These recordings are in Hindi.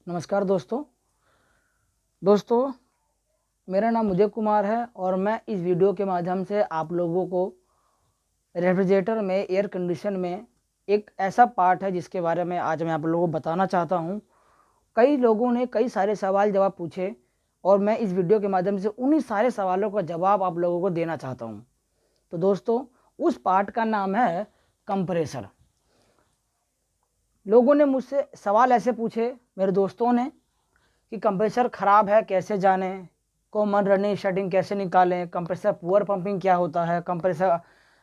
नमस्कार दोस्तों मेरा नाम उदय कुमार है और मैं इस वीडियो के माध्यम से आप लोगों को रेफ्रिजरेटर में एयर कंडीशन में एक ऐसा पार्ट है जिसके बारे में आज मैं आप लोगों को बताना चाहता हूं। कई लोगों ने कई सारे सवाल जवाब पूछे और मैं इस वीडियो के माध्यम से उन्हीं सारे सवालों का जवाब आप लोगों को देना चाहता हूं। तो दोस्तों, उस पार्ट का नाम है कंप्रेसर। लोगों ने मुझसे सवाल ऐसे पूछे, मेरे दोस्तों ने, कि कंप्रेसर ख़राब है कैसे जानें, कॉमन रनिंग स्टार्टिंग कैसे निकालें, कंप्रेसर पुअर पंपिंग क्या होता है, कंप्रेसर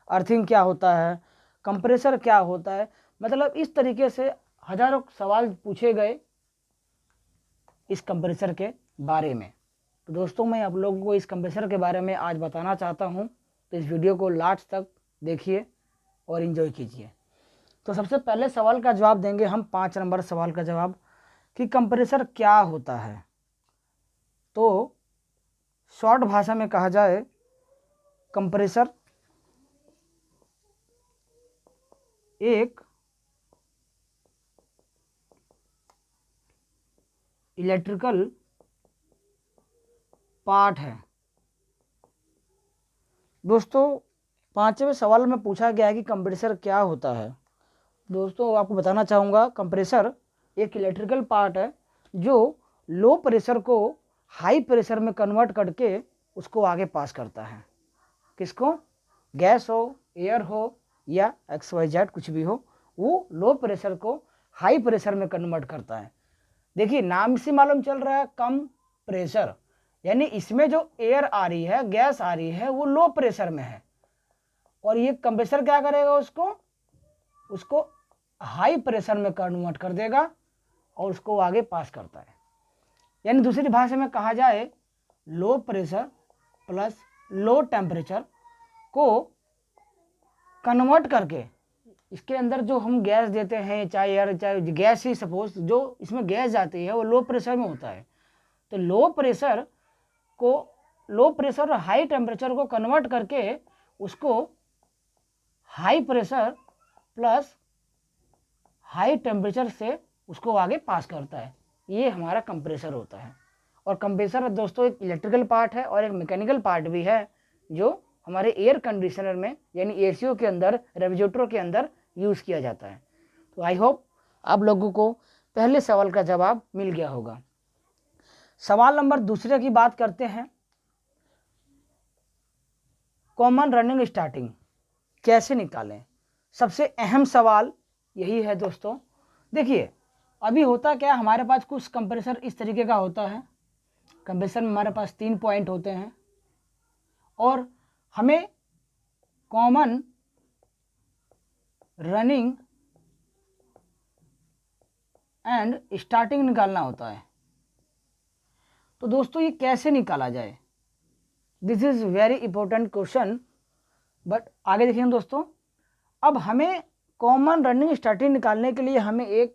अर्थिंग क्या होता है, कंप्रेसर क्या होता है। मतलब इस तरीके से हज़ारों सवाल पूछे गए इस कंप्रेसर के बारे में। तो दोस्तों, मैं आप लोगों को इस कंप्रेसर के बारे में आज बताना चाहता हूँ। तो इस वीडियो को लास्ट तक देखिए और इन्जॉय कीजिए। तो सबसे पहले सवाल का जवाब देंगे हम, 5 नंबर सवाल का जवाब, कि कंप्रेसर क्या होता है। तो शॉर्ट भाषा में कहा जाए, कंप्रेसर एक इलेक्ट्रिकल पार्ट है। दोस्तों, 5वें सवाल में पूछा गया है कि कंप्रेसर क्या होता है। दोस्तों, आपको बताना चाहूँगा, कंप्रेसर एक इलेक्ट्रिकल पार्ट है जो लो प्रेशर को हाई प्रेशर में कन्वर्ट करके उसको आगे पास करता है। किसको? गैस हो, एयर हो या XYZ कुछ भी हो, वो लो प्रेशर को हाई प्रेशर में कन्वर्ट करता है। देखिए, नाम से मालूम चल रहा है कम प्रेशर, यानी इसमें जो एयर आ रही है, गैस आ रही है, वो लो प्रेशर में है। और ये कंप्रेसर क्या करेगा, उसको हाई प्रेशर में कन्वर्ट कर देगा और उसको आगे पास करता है। यानी दूसरी भाषा में कहा जाए, low pressure plus low temperature को कन्वर्ट करके इसके अंदर जो हम गैस देते हैं, चाहे एयर चाहे गैस ही, सपोज जो इसमें गैस जाती है वो लो प्रेशर में होता है। तो लो प्रेशर और हाई टेम्परेचर को कन्वर्ट करके उसको high pressure plus high temperature से उसको आगे पास करता है। ये हमारा कंप्रेसर होता है। और कंप्रेसर दोस्तों एक इलेक्ट्रिकल पार्ट है और एक मैकेनिकल पार्ट भी है, जो हमारे एयर कंडीशनर में यानी एसीओ के अंदर, रेफ्रिजरेटर के अंदर यूज़ किया जाता है। तो आई होप आप लोगों को पहले सवाल का जवाब मिल गया होगा। सवाल नंबर दूसरे की बात करते हैं, कॉमन रनिंग स्टार्टिंग कैसे निकालें। सबसे अहम सवाल यही है दोस्तों। देखिए, अभी होता क्या, हमारे पास कुछ कंप्रेसर इस तरीके का होता है। कंप्रेसर में हमारे पास 3 पॉइंट होते हैं और हमें कॉमन रनिंग एंड स्टार्टिंग निकालना होता है। तो दोस्तों, ये कैसे निकाला जाए, this is very important question. But आगे देखिए दोस्तों, अब हमें कॉमन रनिंग स्टार्टिंग निकालने के लिए हमें एक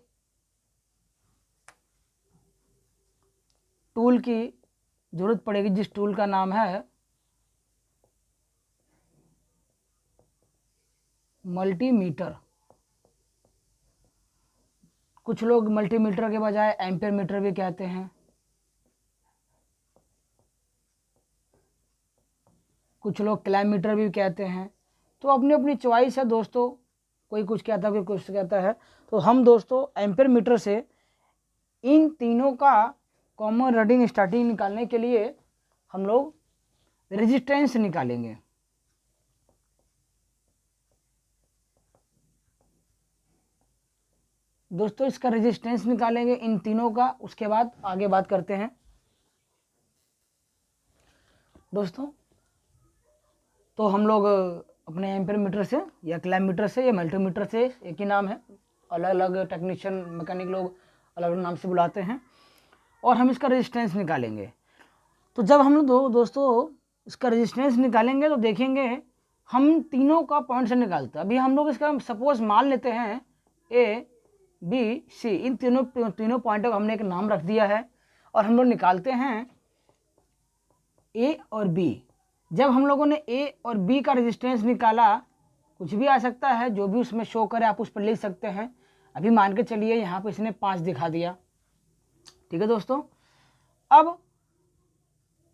टूल की जरूरत पड़ेगी, जिस टूल का नाम है मल्टीमीटर। कुछ लोग मल्टीमीटर के बजाय एम्पियर मीटर भी कहते हैं, कुछ लोग किलोमीटर भी कहते हैं। तो अपनी अपनी चॉइस है दोस्तों, कोई कुछ कहता है कोई कुछ कहता है। तो हम दोस्तों एम्पियर मीटर से इन तीनों का कॉमन रनिंग स्टार्टिंग निकालने के लिए हम लोग रेजिस्टेंस निकालेंगे। दोस्तों, इसका रेजिस्टेंस निकालेंगे इन तीनों का, उसके बाद आगे बात करते हैं। दोस्तों, तो हम लोग अपने एम्पियर मीटर से या किलोमीटर से या मल्टीमीटर से, एक ही नाम है, अलग अलग टेक्नीशियन मैकेनिक लोग अलग अलग नाम से बुलाते हैं, और हम इसका रेजिस्टेंस निकालेंगे। तो जब हम लोग दोस्तों इसका रेजिस्टेंस निकालेंगे तो देखेंगे हम तीनों का पॉइंट से निकालते हैं। अभी हम लोग इसका सपोज मान लेते हैं ABC, इन तीनों पॉइंटों का हमने एक नाम रख दिया है और हम लोग निकालते हैं A और B। जब हम लोगों ने A और B का रेजिस्टेंस निकाला, कुछ भी आ सकता है, जो भी उसमें शो करे आप उस पर लिख सकते हैं। अभी मान के चलिए यहाँ पर इसने 5 दिखा दिया, ठीक है दोस्तों। अब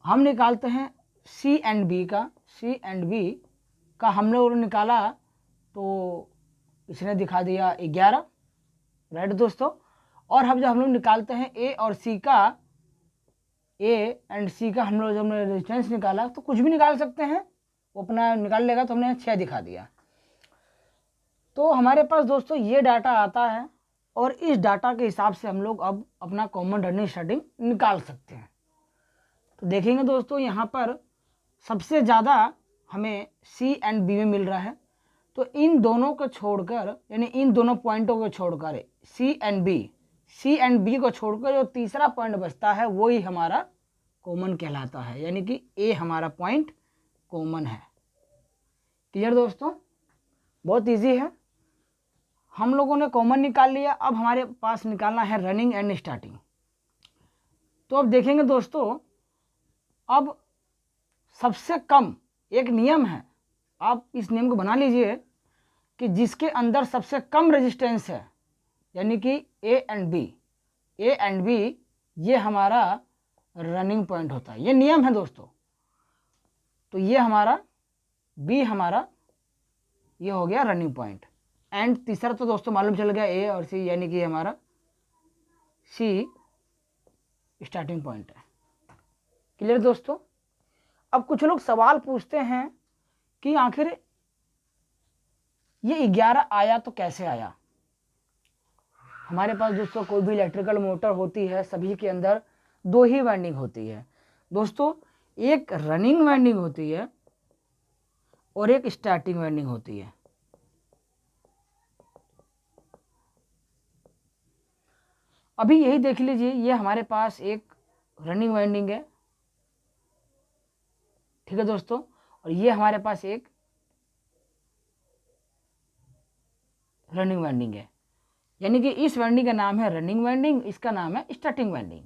हम निकालते हैं सी एंड बी का। सी एंड बी का हम लोगों ने निकाला तो इसने दिखा दिया 11, राइट दोस्तों। और जब हम लोग निकालते हैं ए और सी का, ए एंड सी का हम लोग जब हमने रेजिस्टेंस निकाला तो कुछ भी निकाल सकते हैं, वो अपना निकाल लेगा, तो हमने 6 दिखा दिया। तो हमारे पास दोस्तों ये डाटा आता है और इस डाटा के हिसाब से हम लोग अब अपना कॉमन रनिंग स्टार्टिंग निकाल सकते हैं। तो देखेंगे दोस्तों यहाँ पर सबसे ज़्यादा हमें सी एंड बी में मिल रहा है, तो इन दोनों को छोड़कर, यानी इन दोनों पॉइंटों को छोड़कर सी एंड बी को छोड़कर जो तीसरा पॉइंट बचता है वही हमारा कॉमन कहलाता है, यानी कि ए हमारा पॉइंट कॉमन है। क्लियर दोस्तों, बहुत इजी है। हम लोगों ने कॉमन निकाल लिया, अब हमारे पास निकालना है रनिंग एंड स्टार्टिंग। तो अब देखेंगे दोस्तों, अब सबसे कम एक नियम है, आप इस नियम को बना लीजिए कि जिसके अंदर सबसे कम रेजिस्टेंस है, यानी कि ए एंड बी ये हमारा रनिंग पॉइंट होता है, ये नियम है दोस्तों। तो ये हमारा बी हमारा ये हो गया रनिंग पॉइंट, एंड तीसरा तो दोस्तों मालूम चल गया ए और सी, यानी कि हमारा सी स्टार्टिंग पॉइंट है। क्लियर दोस्तों। अब कुछ लोग सवाल पूछते हैं कि आखिर ये 11 आया तो कैसे आया। हमारे पास दोस्तों कोई भी इलेक्ट्रिकल मोटर होती है, सभी के अंदर 2 ही वाइंडिंग होती है दोस्तों, एक रनिंग वाइंडिंग होती है और एक स्टार्टिंग वाइंडिंग होती है। अभी यही देख लीजिए, ये हमारे पास एक रनिंग वाइंडिंग है, ठीक है दोस्तों, और ये हमारे पास एक रनिंग वाइंडिंग है, यानी कि इस वाइंडिंग का नाम है रनिंग वाइंडिंग, इसका नाम है स्टार्टिंग वाइंडिंग।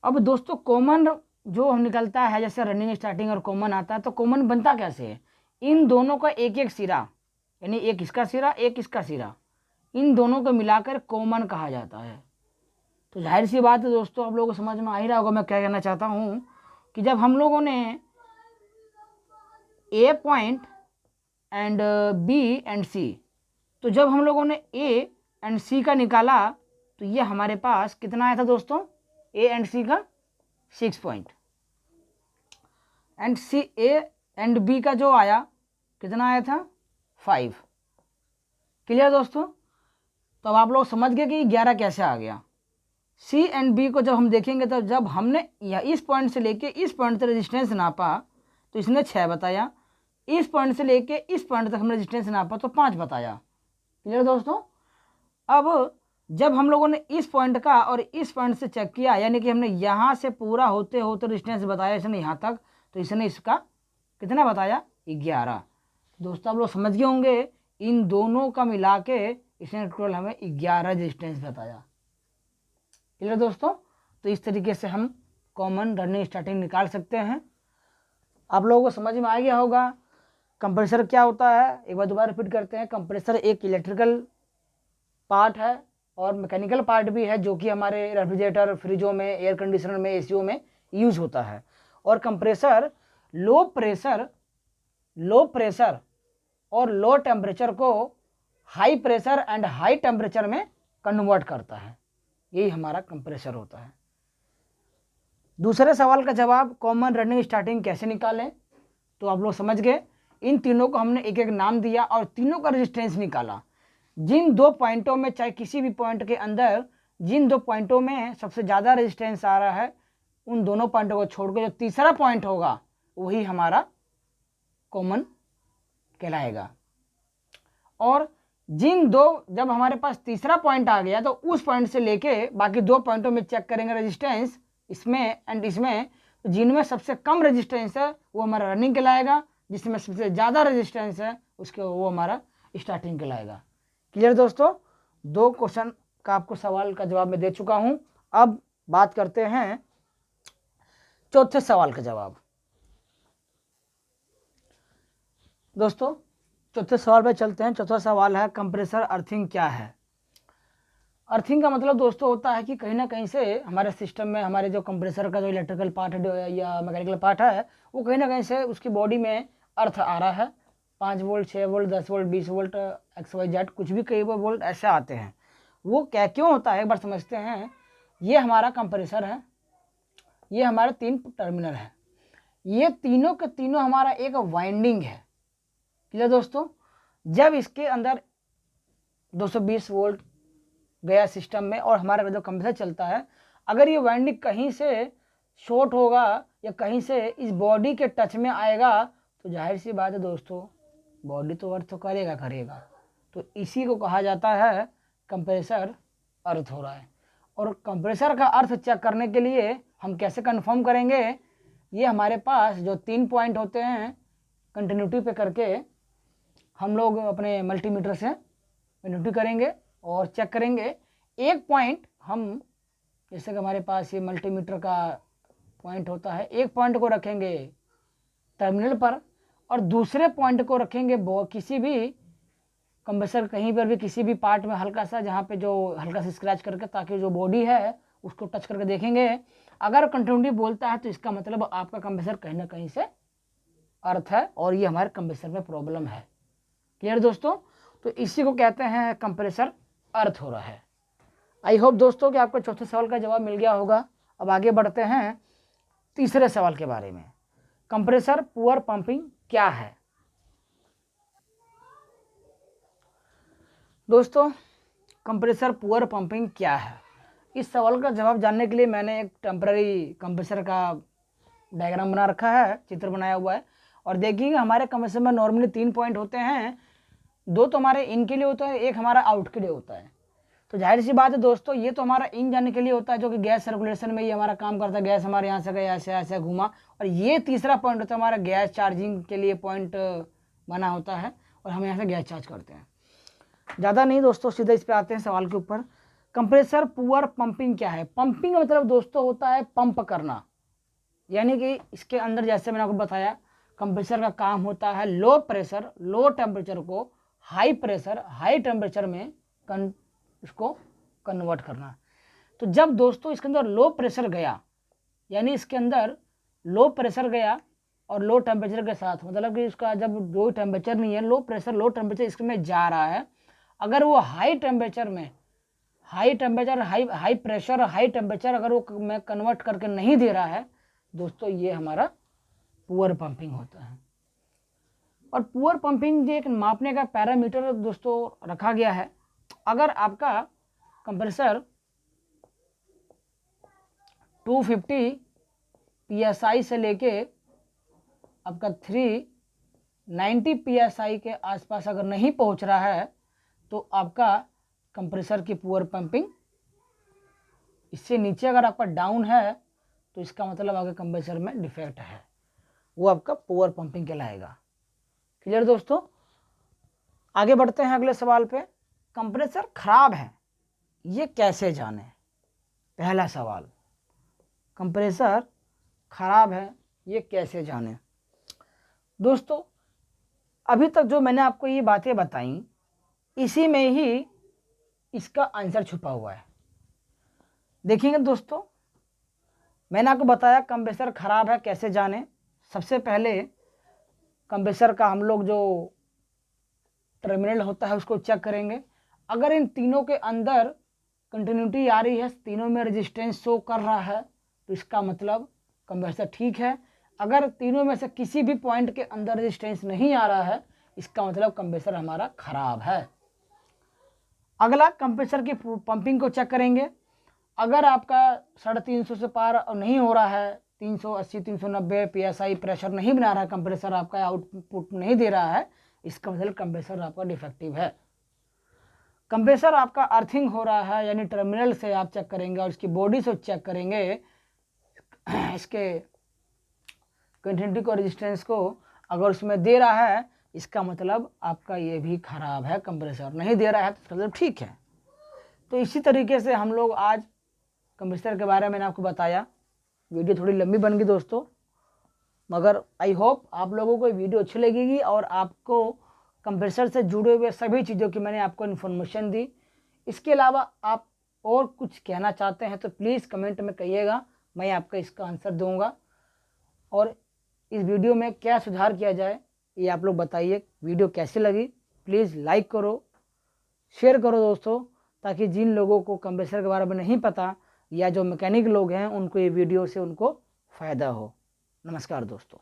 अब दोस्तों कॉमन जो हम निकलता है, जैसे रनिंग स्टार्टिंग और कॉमन आता है, तो कॉमन बनता कैसे है, इन दोनों का एक एक सिरा, यानी एक इसका सिरा एक इसका सिरा, इन दोनों को मिलाकर कॉमन कहा जाता है। तो जाहिर सी बात है दोस्तों, आप लोगों को समझ में आ ही रहा होगा मैं क्या कहना चाहता हूँ, कि जब हम लोगों ने ए पॉइंट एंड बी एंड सी, तो जब हम लोगों ने ए एंड सी का निकाला तो ये हमारे पास कितना आया था दोस्तों, ए एंड सी का 6 point, and C A and B का जो आया कितना आया था 5। क्लियर दोस्तों। तो अब आप लोग समझ गए कि 11 कैसे आ गया। सी एंड बी को जब हम देखेंगे तो जब हमने या इस पॉइंट से लेके इस पॉइंट तक रेजिस्टेंस नापा तो इसने 6 बताया, इस पॉइंट से लेके इस पॉइंट तक हमने रेजिस्टेंस नापा तो 5 बताया। क्लियर दोस्तों। अब जब हम लोगों ने इस पॉइंट का और इस पॉइंट से चेक किया, यानी कि हमने यहाँ से पूरा होते होते रेजिस्टेंस बताया इसने यहाँ तक, तो इसने इसका कितना बताया 11। दोस्तों आप लोग समझ गए होंगे, इन दोनों का मिला के इसने टोटल हमें 11 रेजिस्टेंस बताया। क्लियर दोस्तों। तो इस तरीके से हम कॉमन रनिंग स्टार्टिंग निकाल सकते हैं। आप लोगों को समझ में आ गया होगा कंप्रेसर क्या होता है। एक बार दोबारा रिपीट करते हैं, कंप्रेसर एक इलेक्ट्रिकल पार्ट है और मैकेनिकल पार्ट भी है, जो कि हमारे रेफ्रिजरेटर, फ्रिजों में, एयर कंडीशनर में, एसीओ में यूज होता है। और कंप्रेसर लो प्रेशर और लो टेम्परेचर को high pressure and high temperature में कन्वर्ट करता है, यही हमारा कंप्रेसर होता है। दूसरे सवाल का जवाब, कॉमन रनिंग स्टार्टिंग कैसे निकालें, तो आप लोग समझ गए। इन तीनों को हमने एक एक नाम दिया और तीनों का रेजिस्टेंस निकाला। जिन 2 पॉइंटों में, चाहे किसी भी पॉइंट के अंदर जिन 2 पॉइंटों में सबसे ज़्यादा रेजिस्टेंस आ रहा है, उन दोनों पॉइंटों को छोड़कर जो तीसरा पॉइंट होगा वही हमारा कॉमन कहलाएगा। और जब हमारे पास तीसरा पॉइंट आ गया तो उस पॉइंट से लेके बाकी 2 पॉइंटों में चेक करेंगे रेजिस्टेंस, इसमें एंड इसमें, तो जिनमें सबसे कम रेजिस्टेंस है वो हमारा रनिंग कहलाएगा, जिसमें सबसे ज़्यादा रेजिस्टेंस है उसके वो हमारा स्टार्टिंग कहलाएगा। क्लियर दोस्तों। 2 क्वेश्चन का आपको सवाल का जवाब मैं दे चुका हूँ। अब बात करते हैं चौथे सवाल का जवाब। दोस्तों चौथे सवाल पे चलते हैं। चौथा सवाल है कंप्रेसर अर्थिंग क्या है। अर्थिंग का मतलब दोस्तों होता है कि कहीं ना कहीं से हमारे सिस्टम में हमारे जो कंप्रेसर का जो इलेक्ट्रिकल पार्ट है या मैकेनिकल पार्ट है वो कहीं ना कहीं से उसकी बॉडी में अर्थ आ रहा है। 5 volt, 6 volt, 10 volt, 20 volt, XYZ कुछ भी कई वोल्ट ऐसे आते हैं। वो क्या क्यों होता है एक बार समझते हैं। ये हमारा कंप्रेसर है, ये हमारे 3 टर्मिनल है, ये तीनों के तीनों हमारा एक वाइंडिंग है। क्लियर दोस्तों। जब इसके अंदर 220 वोल्ट गया सिस्टम में और हमारा जो कंप्रेसर चलता है, अगर ये वाइंडिंग कहीं से शॉर्ट होगा या कहीं से इस बॉडी के टच में आएगा तो जाहिर सी बात है दोस्तों बॉडी तो अर्थ करेगा करेगा। तो इसी को कहा जाता है कंप्रेसर अर्थ हो रहा है। और कंप्रेसर का अर्थ चेक करने के लिए हम कैसे कंफर्म करेंगे, ये हमारे पास जो 3 पॉइंट होते हैं कंटिन्यूटी पे करके हम लोग अपने मल्टीमीटर से कंटिन्यूटी करेंगे और चेक करेंगे। एक पॉइंट हम जैसे कि हमारे पास ये मल्टीमीटर का पॉइंट होता है, एक पॉइंट को रखेंगे टर्मिनल पर और दूसरे पॉइंट को रखेंगे किसी भी कंप्रेसर कहीं पर भी किसी भी पार्ट में हल्का सा, जहाँ पे जो हल्का सा स्क्रैच करके, ताकि जो बॉडी है उसको टच करके देखेंगे। अगर कंटिन्यूटी बोलता है तो इसका मतलब आपका कंप्रेसर कहीं ना कहीं से अर्थ है और ये हमारे कंप्रेसर में प्रॉब्लम है। क्लियर दोस्तों। तो इसी को कहते हैं कंप्रेसर अर्थ हो रहा है। आई होप दोस्तों कि आपको चौथे सवाल का जवाब मिल गया होगा। अब आगे बढ़ते हैं तीसरे सवाल के बारे में। कंप्रेसर पुअर पंपिंग क्या है। दोस्तों कंप्रेसर पुअर पंपिंग क्या है, इस सवाल का जवाब जानने के लिए मैंने एक टेम्पररी कंप्रेसर का डायग्राम बना रखा है, चित्र बनाया हुआ है। और देखिए हमारे कंप्रेसर में नॉर्मली 3 पॉइंट होते हैं, 2 तो हमारे इन के लिए होता है, एक हमारा आउट के लिए होता है। तो जाहिर सी बात है दोस्तों ये तो हमारा इन जाने के लिए होता है जो कि गैस सर्कुलेशन में ये हमारा काम करता है। गैस हमारे यहाँ से गया ऐसे ऐसे घूमा। और ये तीसरा पॉइंट होता है हमारा गैस चार्जिंग के लिए पॉइंट बना होता है और हम यहाँ से गैस चार्ज करते हैं। ज़्यादा नहीं दोस्तों सीधे इस पर आते हैं सवाल के ऊपर। कंप्रेसर पुअर पंपिंग क्या है। पंपिंग का मतलब दोस्तों होता है पंप करना, यानी कि इसके अंदर जैसे मैंने आपको बताया कंप्रेसर का काम होता है लो प्रेशर लो टेम्परेचर को हाई प्रेशर हाई टेम्परेचर में इसको कन्वर्ट करना। तो जब दोस्तों इसके अंदर लो प्रेशर गया, यानी इसके अंदर लो प्रेशर गया और लो टेम्परेचर के साथ, मतलब कि इसका जब जो टेम्परेचर नहीं है लो प्रेशर लो टेम्परेचर इसमें जा रहा है, अगर वो हाई टेम्परेचर में high temperature high pressure high temperature अगर वो मैं कन्वर्ट करके नहीं दे रहा है दोस्तों, ये हमारा पुअर पंपिंग होता है। और पुअर पंपिंग एक मापने का पैरामीटर दोस्तों रखा गया है। अगर आपका कंप्रेसर 250 PSI से लेके आपका 390 PSI के आसपास अगर नहीं पहुंच रहा है तो आपका कंप्रेसर की पुअर पंपिंग, इससे नीचे अगर आपका डाउन है तो इसका मतलब आपके कंप्रेसर में डिफेक्ट है, वो आपका पुअर पंपिंग कहलाएगा। क्लियर दोस्तों। आगे बढ़ते हैं अगले सवाल पे। कंप्रेसर खराब है ये कैसे जाने। पहला सवाल, कंप्रेसर खराब है ये कैसे जाने। दोस्तों अभी तक जो मैंने आपको ये बातें बताई इसी में ही इसका आंसर छुपा हुआ है। देखिएगा दोस्तों मैंने आपको बताया कंप्रेसर खराब है कैसे जाने। सबसे पहले कंप्रेसर का हम लोग जो टर्मिनल होता है उसको चेक करेंगे। अगर इन तीनों के अंदर कंटिन्यूटी आ रही है, तीनों में रेजिस्टेंस शो कर रहा है तो इसका मतलब कंप्रेसर ठीक है। अगर तीनों में से किसी भी पॉइंट के अंदर रेजिस्टेंस नहीं आ रहा है इसका मतलब कंप्रेसर हमारा खराब है। अगला कंप्रेसर की पंपिंग को चेक करेंगे। अगर आपका 350 से पार नहीं हो रहा है, 380 390 PSI प्रेशर नहीं बना रहा है कंप्रेसर, आपका आउटपुट नहीं दे रहा है, इसका मतलब कंप्रेसर आपका डिफेक्टिव है। कंप्रेसर आपका अर्थिंग हो रहा है, यानी टर्मिनल से आप चेक करेंगे और इसकी बॉडी से चेक करेंगे इसके कंटिन्यूटी को रेजिस्टेंस को, अगर उसमें दे रहा है इसका मतलब आपका ये भी खराब है। कंप्रेसर नहीं दे रहा है तो मतलब ठीक है। तो इसी तरीके से हम लोग आज कंप्रेसर के बारे में मैंने आपको बताया। वीडियो थोड़ी लंबी बन गई दोस्तों, मगर आई होप आप लोगों को वीडियो अच्छी लगेगी और आपको कंप्रेसर से जुड़े हुए सभी चीज़ों की मैंने आपको इन्फॉर्मेशन दी। इसके अलावा आप और कुछ कहना चाहते हैं तो प्लीज़ कमेंट में कहिएगा, मैं आपका इसका आंसर दूंगा। और इस वीडियो में क्या सुधार किया जाए ये आप लोग बताइए। वीडियो कैसी लगी प्लीज़ लाइक करो, शेयर करो दोस्तों, ताकि जिन लोगों को कंप्रेसर के बारे में नहीं पता या जो मैकेनिक लोग हैं उनको ये वीडियो से उनको फ़ायदा हो। नमस्कार दोस्तों।